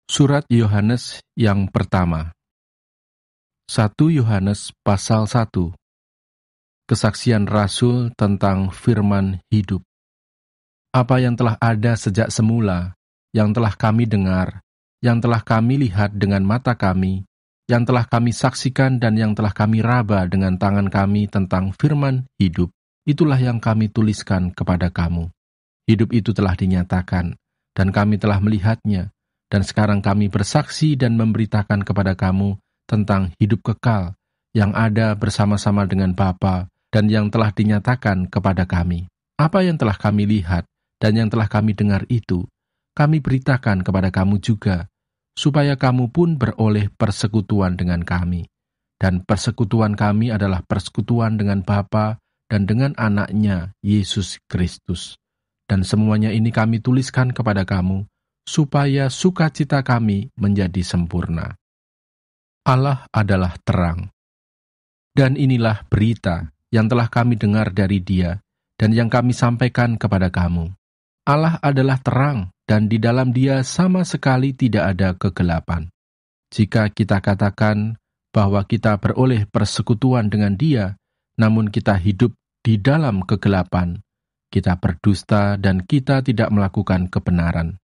Surat Yohanes yang pertama. 1 Yohanes pasal 1. Kesaksian Rasul tentang firman hidup. Apa yang telah ada sejak semula, yang telah kami dengar, yang telah kami lihat dengan mata kami, yang telah kami saksikan dan yang telah kami raba dengan tangan kami tentang firman hidup, itulah yang kami tuliskan kepada kamu. Hidup itu telah dinyatakan, dan kami telah melihatnya, dan sekarang kami bersaksi dan memberitakan kepada kamu tentang hidup kekal yang ada bersama-sama dengan Bapa dan yang telah dinyatakan kepada kami. Apa yang telah kami lihat dan yang telah kami dengar itu, kami beritakan kepada kamu juga, supaya kamu pun beroleh persekutuan dengan kami. Dan persekutuan kami adalah persekutuan dengan Bapa dan dengan Anaknya, Yesus Kristus. Dan semuanya ini kami tuliskan kepada kamu, supaya sukacita kami menjadi sempurna. Allah adalah terang. Dan inilah berita yang telah kami dengar dari Dia, dan yang kami sampaikan kepada kamu. Allah adalah terang, dan di dalam Dia sama sekali tidak ada kegelapan. Jika kita katakan bahwa kita beroleh persekutuan dengan Dia, namun kita hidup di dalam kegelapan, kita berdusta dan kita tidak melakukan kebenaran.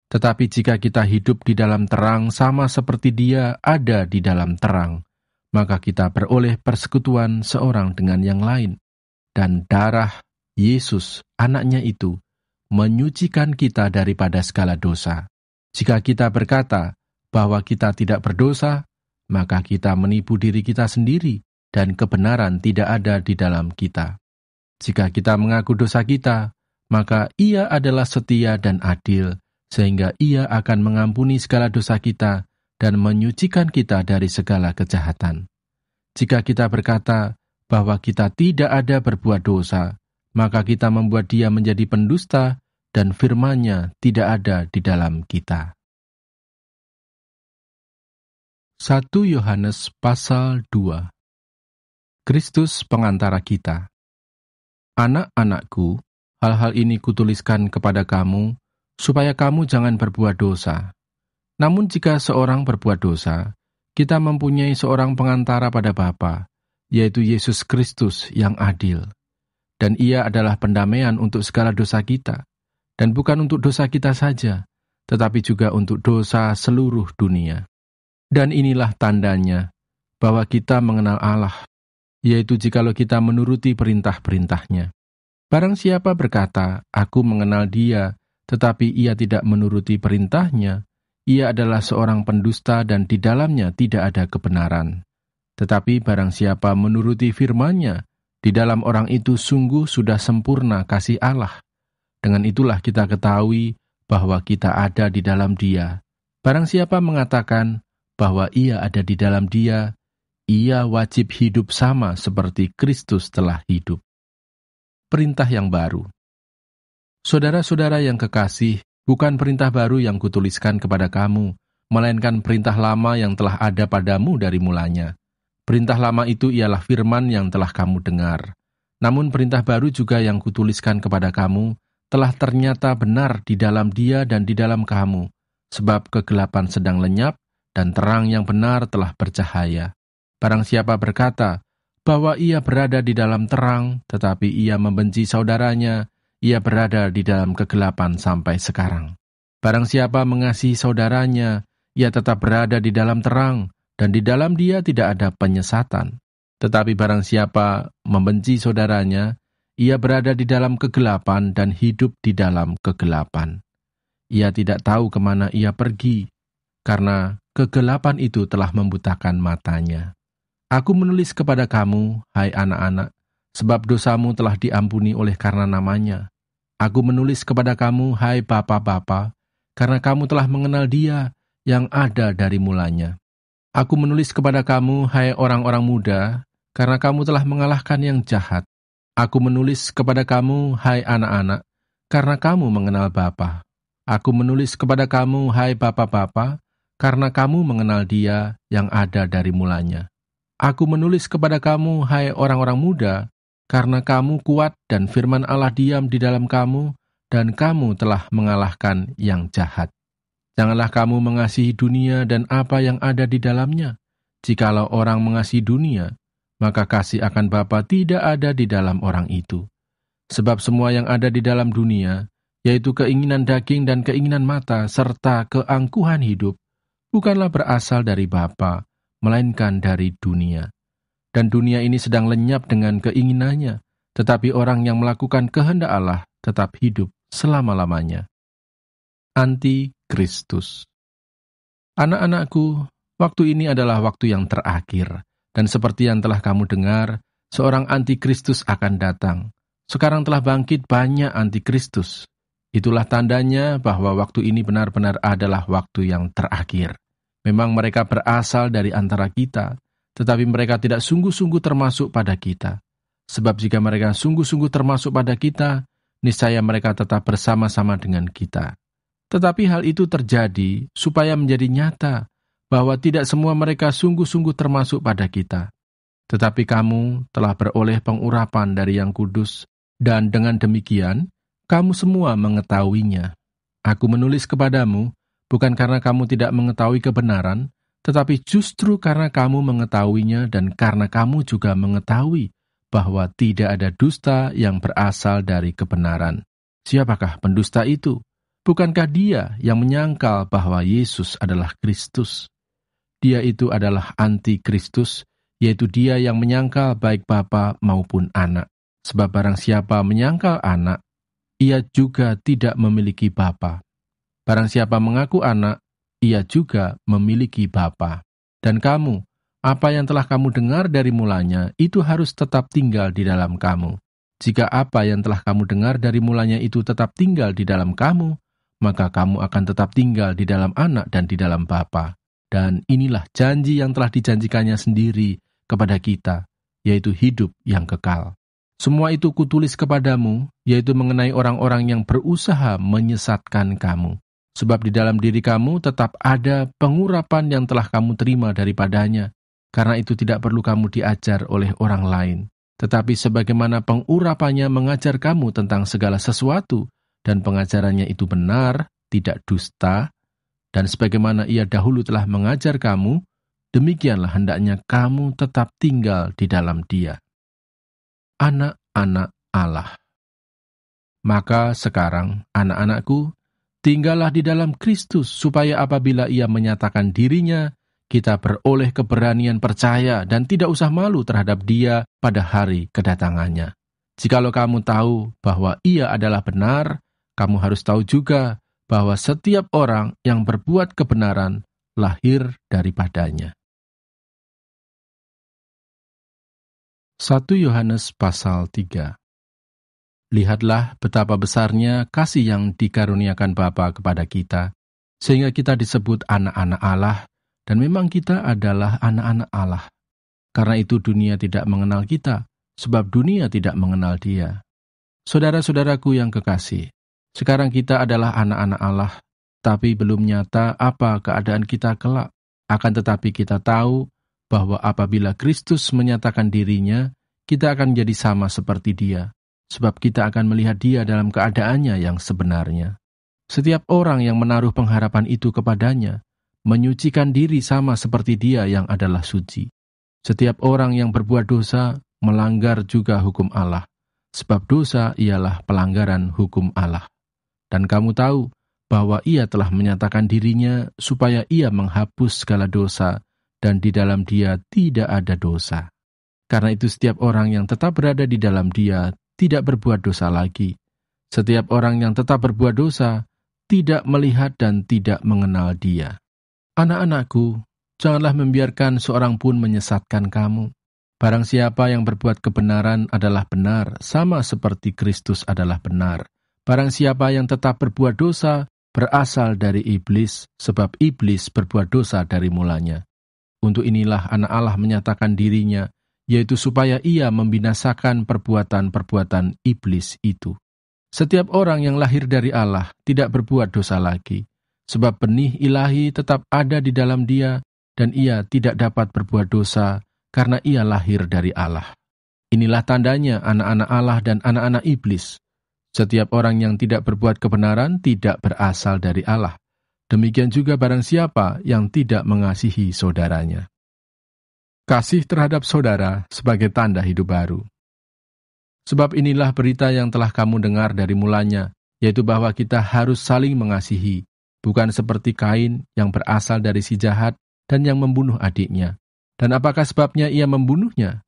Tetapi jika kita hidup di dalam terang sama seperti Dia ada di dalam terang, maka kita beroleh persekutuan seorang dengan yang lain. Dan darah Yesus, Anaknya itu, menyucikan kita daripada segala dosa. Jika kita berkata bahwa kita tidak berdosa, maka kita menipu diri kita sendiri dan kebenaran tidak ada di dalam kita. Jika kita mengaku dosa kita, maka Ia adalah setia dan adil, sehingga Ia akan mengampuni segala dosa kita dan menyucikan kita dari segala kejahatan. Jika kita berkata bahwa kita tidak ada berbuat dosa, maka kita membuat Dia menjadi pendusta dan firman-Nya tidak ada di dalam kita. 1 Yohanes pasal 2. Kristus pengantara kita. Anak-anakku, hal-hal ini kutuliskan kepada kamu, supaya kamu jangan berbuat dosa. Namun jika seorang berbuat dosa, kita mempunyai seorang pengantara pada Bapa, yaitu Yesus Kristus yang adil. Dan Ia adalah pendamaian untuk segala dosa kita, dan bukan untuk dosa kita saja, tetapi juga untuk dosa seluruh dunia. Dan inilah tandanya, bahwa kita mengenal Allah, yaitu jikalau kita menuruti perintah-perintah-Nya. Barang siapa berkata, aku mengenal Dia, tetapi ia tidak menuruti perintah-Nya, ia adalah seorang pendusta dan di dalamnya tidak ada kebenaran. Tetapi barang siapa menuruti firman-Nya, di dalam orang itu sungguh sudah sempurna kasih Allah. Dengan itulah kita ketahui bahwa kita ada di dalam Dia. Barang siapa mengatakan bahwa ia ada di dalam Dia, ia wajib hidup sama seperti Kristus telah hidup. Perintah yang baru. Saudara-saudara yang kekasih, bukan perintah baru yang kutuliskan kepada kamu, melainkan perintah lama yang telah ada padamu dari mulanya. Perintah lama itu ialah firman yang telah kamu dengar. Namun perintah baru juga yang kutuliskan kepada kamu, telah ternyata benar di dalam Dia dan di dalam kamu, sebab kegelapan sedang lenyap, dan terang yang benar telah bercahaya. Barang siapa berkata bahwa ia berada di dalam terang, tetapi ia membenci saudaranya, ia berada di dalam kegelapan sampai sekarang. Barang siapa mengasihi saudaranya, ia tetap berada di dalam terang, dan di dalam dia tidak ada penyesatan. Tetapi barang siapa membenci saudaranya, ia berada di dalam kegelapan dan hidup di dalam kegelapan. Ia tidak tahu kemana ia pergi, karena kegelapan itu telah membutakan matanya. Aku menulis kepada kamu, hai anak-anak, sebab dosamu telah diampuni oleh karena namanya. Aku menulis kepada kamu, hai bapa-bapa, karena kamu telah mengenal Dia yang ada dari mulanya. Aku menulis kepada kamu, hai orang-orang muda, karena kamu telah mengalahkan yang jahat. Aku menulis kepada kamu, hai anak-anak, karena kamu mengenal Bapa. Aku menulis kepada kamu, hai bapa-bapa, karena kamu mengenal Dia yang ada dari mulanya. Aku menulis kepada kamu, hai orang-orang muda, karena kamu kuat dan firman Allah diam di dalam kamu, dan kamu telah mengalahkan yang jahat. Janganlah kamu mengasihi dunia dan apa yang ada di dalamnya. Jikalau orang mengasihi dunia, maka kasih akan Bapa tidak ada di dalam orang itu. Sebab semua yang ada di dalam dunia, yaitu keinginan daging dan keinginan mata, serta keangkuhan hidup, bukanlah berasal dari Bapa, melainkan dari dunia. Dan dunia ini sedang lenyap dengan keinginannya, tetapi orang yang melakukan kehendak Allah tetap hidup selama-lamanya. Anti-Kristus. Anak-anakku, waktu ini adalah waktu yang terakhir, dan seperti yang telah kamu dengar, seorang anti-Kristus akan datang. Sekarang telah bangkit banyak anti-Kristus. Itulah tandanya bahwa waktu ini benar-benar adalah waktu yang terakhir. Memang mereka berasal dari antara kita, tetapi mereka tidak sungguh-sungguh termasuk pada kita. Sebab jika mereka sungguh-sungguh termasuk pada kita, niscaya mereka tetap bersama-sama dengan kita. Tetapi hal itu terjadi supaya menjadi nyata bahwa tidak semua mereka sungguh-sungguh termasuk pada kita. Tetapi kamu telah beroleh pengurapan dari Yang Kudus, dan dengan demikian, kamu semua mengetahuinya. Aku menulis kepadamu, bukan karena kamu tidak mengetahui kebenaran, tetapi justru karena kamu mengetahuinya dan karena kamu juga mengetahui bahwa tidak ada dusta yang berasal dari kebenaran. Siapakah pendusta itu? Bukankah dia yang menyangkal bahwa Yesus adalah Kristus? Dia itu adalah anti-Kristus, yaitu dia yang menyangkal baik Bapa maupun Anak. Sebab barang siapa menyangkal Anak, ia juga tidak memiliki Bapa. Barang siapa mengaku Anak, ia juga memiliki Bapa. Dan kamu, apa yang telah kamu dengar dari mulanya, itu harus tetap tinggal di dalam kamu. Jika apa yang telah kamu dengar dari mulanya itu tetap tinggal di dalam kamu, maka kamu akan tetap tinggal di dalam Anak dan di dalam Bapa. Dan inilah janji yang telah dijanjikannya sendiri kepada kita, yaitu hidup yang kekal. Semua itu kutulis kepadamu, yaitu mengenai orang-orang yang berusaha menyesatkan kamu. Sebab di dalam diri kamu tetap ada pengurapan yang telah kamu terima daripadanya, karena itu tidak perlu kamu diajar oleh orang lain. Tetapi sebagaimana pengurapannya mengajar kamu tentang segala sesuatu, dan pengajarannya itu benar, tidak dusta, dan sebagaimana ia dahulu telah mengajar kamu, demikianlah hendaknya kamu tetap tinggal di dalam Dia. Anak-anak Allah. Maka sekarang, anak-anakku, tinggallah di dalam Kristus, supaya apabila ia menyatakan dirinya, kita beroleh keberanian percaya dan tidak usah malu terhadap Dia pada hari kedatangannya. Jikalau kamu tahu bahwa ia adalah benar, kamu harus tahu juga bahwa setiap orang yang berbuat kebenaran lahir daripadanya. 1 Yohanes pasal 3. Lihatlah betapa besarnya kasih yang dikaruniakan Bapa kepada kita, sehingga kita disebut anak-anak Allah, dan memang kita adalah anak-anak Allah. Karena itu dunia tidak mengenal kita, sebab dunia tidak mengenal Dia. Saudara-saudaraku yang kekasih, sekarang kita adalah anak-anak Allah, tapi belum nyata apa keadaan kita kelak. Akan tetapi kita tahu bahwa apabila Kristus menyatakan dirinya, kita akan menjadi sama seperti Dia, sebab kita akan melihat Dia dalam keadaannya yang sebenarnya. Setiap orang yang menaruh pengharapan itu kepadanya, menyucikan diri sama seperti Dia yang adalah suci. Setiap orang yang berbuat dosa, melanggar juga hukum Allah, sebab dosa ialah pelanggaran hukum Allah. Dan kamu tahu bahwa Ia telah menyatakan dirinya supaya Ia menghapus segala dosa, dan di dalam Dia tidak ada dosa. Karena itu setiap orang yang tetap berada di dalam Dia tidak berbuat dosa lagi. Setiap orang yang tetap berbuat dosa tidak melihat dan tidak mengenal Dia. Anak-anakku, janganlah membiarkan seorang pun menyesatkan kamu. Barang siapa yang berbuat kebenaran adalah benar, sama seperti Kristus adalah benar. Barang siapa yang tetap berbuat dosa, berasal dari iblis, sebab iblis berbuat dosa dari mulanya. Untuk inilah anak Allah menyatakan dirinya, yaitu supaya ia membinasakan perbuatan-perbuatan iblis itu. Setiap orang yang lahir dari Allah tidak berbuat dosa lagi, sebab benih ilahi tetap ada di dalam dia, dan ia tidak dapat berbuat dosa, karena ia lahir dari Allah. Inilah tandanya anak-anak Allah dan anak-anak iblis. Setiap orang yang tidak berbuat kebenaran tidak berasal dari Allah, Demikian juga barang siapa yang tidak mengasihi saudaranya. Kasih terhadap saudara sebagai tanda hidup baru. Sebab inilah berita yang telah kamu dengar dari mulanya, yaitu bahwa kita harus saling mengasihi, bukan seperti Kain yang berasal dari si jahat dan yang membunuh adiknya. Dan apakah sebabnya ia membunuhnya?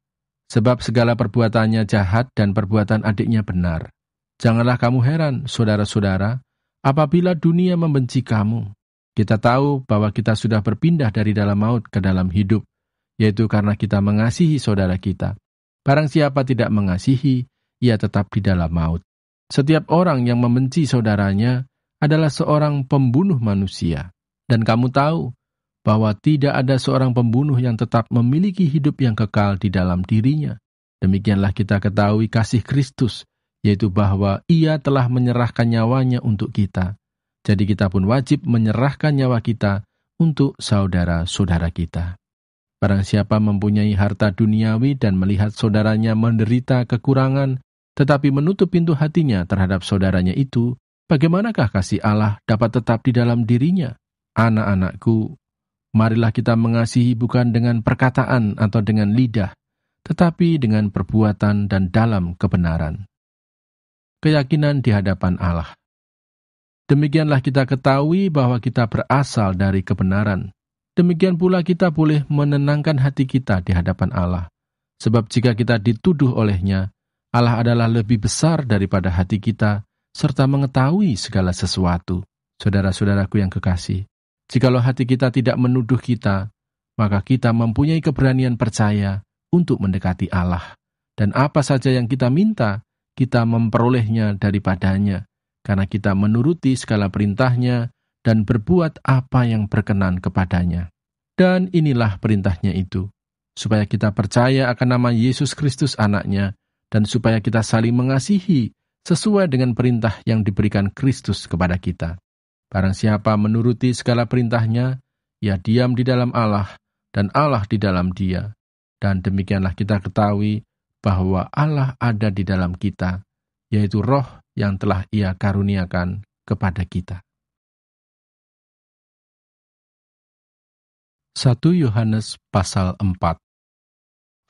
Sebab segala perbuatannya jahat dan perbuatan adiknya benar. Janganlah kamu heran, saudara-saudara, apabila dunia membenci kamu. Kita tahu bahwa kita sudah berpindah dari dalam maut ke dalam hidup, yaitu karena kita mengasihi saudara kita. Barang siapa tidak mengasihi, ia tetap di dalam maut. Setiap orang yang membenci saudaranya adalah seorang pembunuh manusia. Dan kamu tahu bahwa tidak ada seorang pembunuh yang tetap memiliki hidup yang kekal di dalam dirinya. Demikianlah kita ketahui kasih Kristus, yaitu bahwa ia telah menyerahkan nyawanya untuk kita. Jadi kita pun wajib menyerahkan nyawa kita untuk saudara-saudara kita. Barang siapa mempunyai harta duniawi dan melihat saudaranya menderita kekurangan, tetapi menutup pintu hatinya terhadap saudaranya itu, bagaimanakah kasih Allah dapat tetap di dalam dirinya? Anak-anakku, marilah kita mengasihi bukan dengan perkataan atau dengan lidah, tetapi dengan perbuatan dan dalam kebenaran. Keyakinan di hadapan Allah. Demikianlah kita ketahui bahwa kita berasal dari kebenaran. Demikian pula kita boleh menenangkan hati kita di hadapan Allah. Sebab jika kita dituduh olehnya, Allah adalah lebih besar daripada hati kita, serta mengetahui segala sesuatu. Saudara-saudaraku yang kekasih, jikalau hati kita tidak menuduh kita, maka kita mempunyai keberanian percaya untuk mendekati Allah. Dan apa saja yang kita minta, kita memperolehnya daripadanya, karena kita menuruti segala perintahnya dan berbuat apa yang berkenan kepadanya. Dan inilah perintahnya itu, supaya kita percaya akan nama Yesus Kristus anaknya, dan supaya kita saling mengasihi sesuai dengan perintah yang diberikan Kristus kepada kita. Barang siapa menuruti segala perintahnya, ia diam di dalam Allah, dan Allah di dalam dia. Dan demikianlah kita ketahui bahwa Allah ada di dalam kita, yaitu Roh yang telah Ia karuniakan kepada kita. 1 Yohanes pasal 4.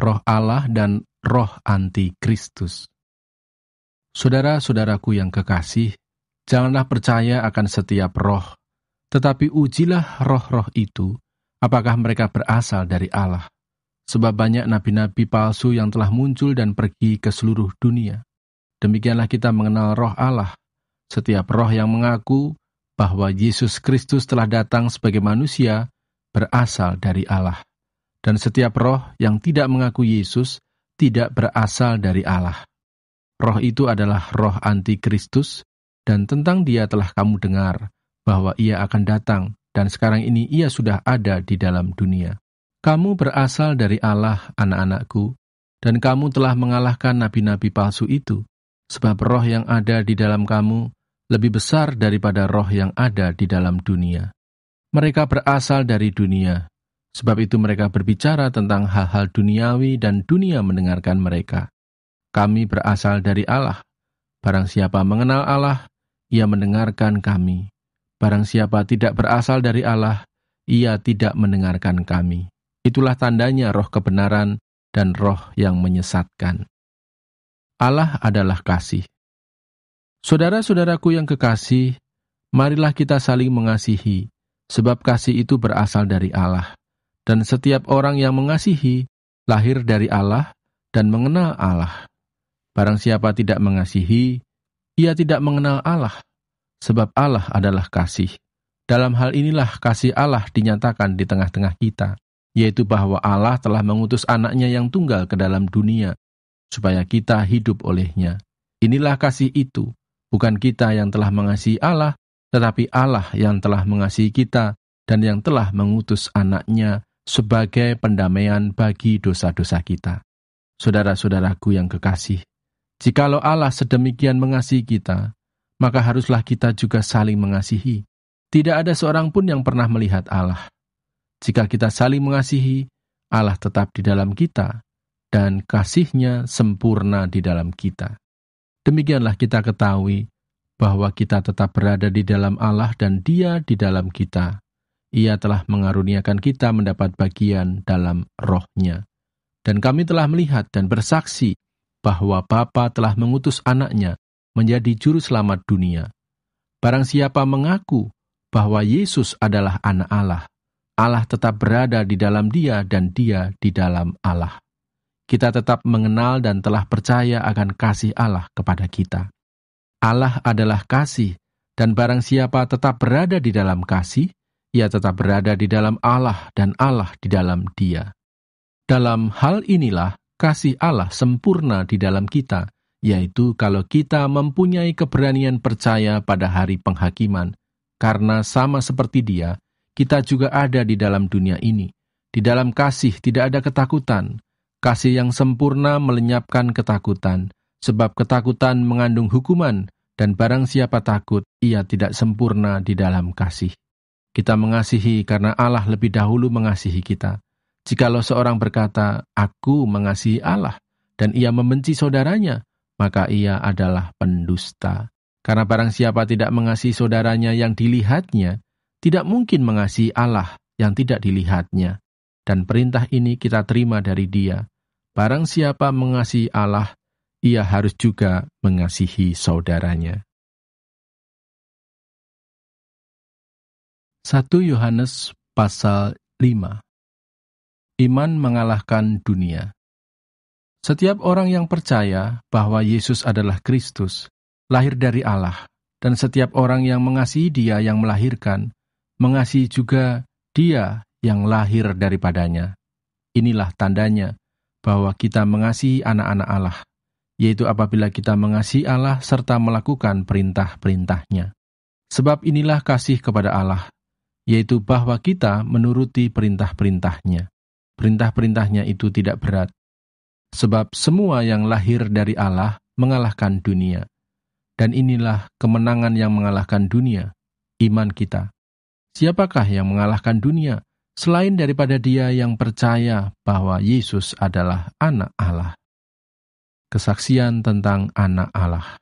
Roh Allah dan roh anti-Kristus. Saudara-saudaraku yang kekasih, janganlah percaya akan setiap roh, tetapi ujilah roh-roh itu, apakah mereka berasal dari Allah. Sebab banyak nabi-nabi palsu yang telah muncul dan pergi ke seluruh dunia. Demikianlah kita mengenal roh Allah. Setiap roh yang mengaku bahwa Yesus Kristus telah datang sebagai manusia, berasal dari Allah. Dan setiap roh yang tidak mengaku Yesus, tidak berasal dari Allah. Roh itu adalah roh anti-Kristus, dan tentang dia telah kamu dengar, bahwa ia akan datang, dan sekarang ini ia sudah ada di dalam dunia. Kamu berasal dari Allah, anak-anakku, dan kamu telah mengalahkan nabi-nabi palsu itu, sebab roh yang ada di dalam kamu lebih besar daripada roh yang ada di dalam dunia. Mereka berasal dari dunia, sebab itu mereka berbicara tentang hal-hal duniawi dan dunia mendengarkan mereka. Kami berasal dari Allah. Barang siapa mengenal Allah, ia mendengarkan kami. Barang siapa tidak berasal dari Allah, ia tidak mendengarkan kami. Itulah tandanya roh kebenaran dan roh yang menyesatkan. Allah adalah kasih. Saudara-saudaraku yang kekasih, marilah kita saling mengasihi, sebab kasih itu berasal dari Allah. Dan setiap orang yang mengasihi, lahir dari Allah dan mengenal Allah. Barang siapa tidak mengasihi, ia tidak mengenal Allah, sebab Allah adalah kasih. Dalam hal inilah kasih Allah dinyatakan di tengah-tengah kita, yaitu bahwa Allah telah mengutus anaknya yang tunggal ke dalam dunia, supaya kita hidup olehnya. Inilah kasih itu, bukan kita yang telah mengasihi Allah, tetapi Allah yang telah mengasihi kita dan yang telah mengutus anaknya sebagai pendamaian bagi dosa-dosa kita. Saudara-saudaraku yang kekasih, jikalau Allah sedemikian mengasihi kita, maka haruslah kita juga saling mengasihi. Tidak ada seorang pun yang pernah melihat Allah. Jika kita saling mengasihi, Allah tetap di dalam kita, dan kasih-Nya sempurna di dalam kita. Demikianlah kita ketahui bahwa kita tetap berada di dalam Allah dan Dia di dalam kita. Ia telah mengaruniakan kita mendapat bagian dalam Roh-Nya. Dan kami telah melihat dan bersaksi bahwa Bapa telah mengutus anaknya menjadi juru selamat dunia. Barang siapa mengaku bahwa Yesus adalah anak Allah, Allah tetap berada di dalam dia dan dia di dalam Allah. Kita tetap mengenal dan telah percaya akan kasih Allah kepada kita. Allah adalah kasih, dan barang siapa tetap berada di dalam kasih, ia tetap berada di dalam Allah dan Allah di dalam dia. Dalam hal inilah kasih Allah sempurna di dalam kita, yaitu kalau kita mempunyai keberanian percaya pada hari penghakiman, karena sama seperti Dia, kita juga ada di dalam dunia ini. Di dalam kasih tidak ada ketakutan. Kasih yang sempurna melenyapkan ketakutan, sebab ketakutan mengandung hukuman, dan barang siapa takut, ia tidak sempurna di dalam kasih. Kita mengasihi karena Allah lebih dahulu mengasihi kita. Jikalau seorang berkata, "Aku mengasihi Allah," dan ia membenci saudaranya, maka ia adalah pendusta. Karena barang siapa tidak mengasihi saudaranya yang dilihatnya, tidak mungkin mengasihi Allah yang tidak dilihatnya. Dan perintah ini kita terima dari Dia. Barang siapa mengasihi Allah, ia harus juga mengasihi saudaranya. 1 Yohanes pasal 5. Iman mengalahkan dunia. Setiap orang yang percaya bahwa Yesus adalah Kristus, lahir dari Allah, dan setiap orang yang mengasihi Dia yang melahirkan, mengasihi juga Dia yang lahir daripadanya. Inilah tandanya bahwa kita mengasihi anak-anak Allah, yaitu apabila kita mengasihi Allah serta melakukan perintah-perintahnya. Sebab inilah kasih kepada Allah, yaitu bahwa kita menuruti perintah-perintahnya. Perintah-perintahnya itu tidak berat, sebab semua yang lahir dari Allah mengalahkan dunia. Dan inilah kemenangan yang mengalahkan dunia, iman kita. Siapakah yang mengalahkan dunia, selain daripada dia yang percaya bahwa Yesus adalah anak Allah? Kesaksian tentang anak Allah.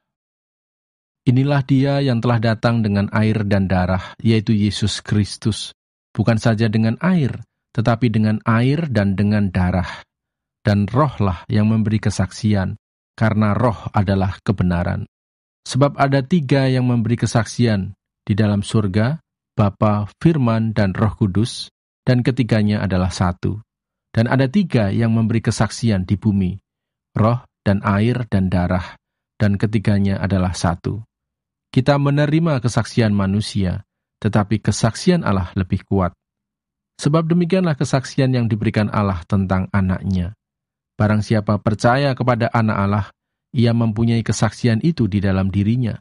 Inilah dia yang telah datang dengan air dan darah, yaitu Yesus Kristus. Bukan saja dengan air, tetapi dengan air dan dengan darah. Dan Rohlah yang memberi kesaksian, karena Roh adalah kebenaran. Sebab ada 3 yang memberi kesaksian di dalam surga, Bapa, Firman, dan Roh Kudus, dan ketiganya adalah satu. Dan ada 3 yang memberi kesaksian di bumi, Roh dan air dan darah, dan ketiganya adalah satu. Kita menerima kesaksian manusia, tetapi kesaksian Allah lebih kuat. Sebab demikianlah kesaksian yang diberikan Allah tentang anaknya. Barang siapa percaya kepada anak Allah, ia mempunyai kesaksian itu di dalam dirinya.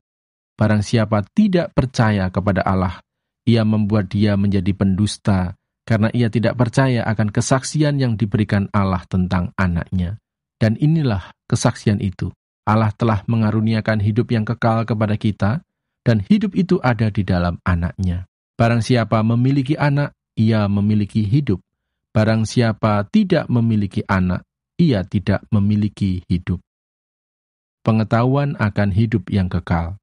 Barang siapa tidak percaya kepada Allah, ia membuat dia menjadi pendusta, karena ia tidak percaya akan kesaksian yang diberikan Allah tentang anaknya. Dan inilah kesaksian itu. Allah telah mengaruniakan hidup yang kekal kepada kita, dan hidup itu ada di dalam anaknya. Barang siapa memiliki anak, ia memiliki hidup. Barang siapa tidak memiliki anak, ia tidak memiliki hidup. Pengetahuan akan hidup yang kekal.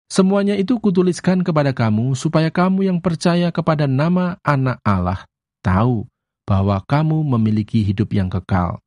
Semuanya itu kutuliskan kepada kamu, supaya kamu yang percaya kepada nama anak Allah, tahu bahwa kamu memiliki hidup yang kekal.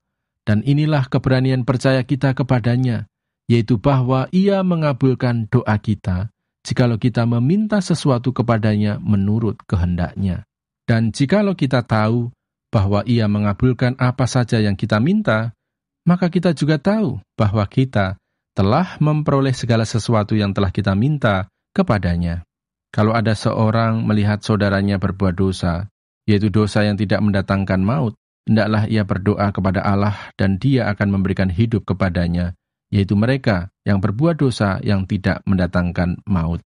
Dan inilah keberanian percaya kita kepadanya, yaitu bahwa Ia mengabulkan doa kita, jikalau kita meminta sesuatu kepadanya menurut kehendaknya. Dan jikalau kita tahu bahwa Ia mengabulkan apa saja yang kita minta, maka kita juga tahu bahwa kita telah memperoleh segala sesuatu yang telah kita minta kepadanya. Kalau ada seorang melihat saudaranya berbuat dosa, yaitu dosa yang tidak mendatangkan maut, hendaklah ia berdoa kepada Allah dan Dia akan memberikan hidup kepadanya, yaitu mereka yang berbuat dosa yang tidak mendatangkan maut.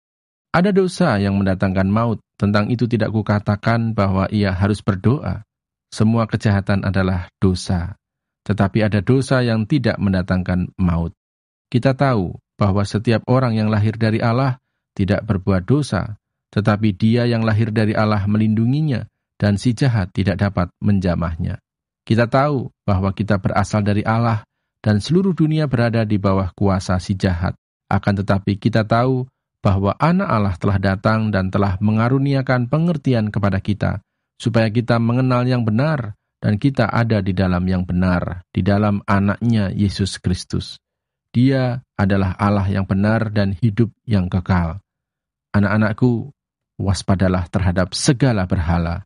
Ada dosa yang mendatangkan maut, tentang itu tidak kukatakan bahwa ia harus berdoa. Semua kejahatan adalah dosa. Tetapi ada dosa yang tidak mendatangkan maut. Kita tahu bahwa setiap orang yang lahir dari Allah tidak berbuat dosa, tetapi Dia yang lahir dari Allah melindunginya, dan si jahat tidak dapat menjamahnya. Kita tahu bahwa kita berasal dari Allah, dan seluruh dunia berada di bawah kuasa si jahat. Akan tetapi kita tahu bahwa Anak Allah telah datang dan telah mengaruniakan pengertian kepada kita, supaya kita mengenal yang benar, dan kita ada di dalam yang benar, di dalam Anaknya Yesus Kristus. Dia adalah Allah yang benar dan hidup yang kekal. Anak-anakku, waspadalah terhadap segala berhala.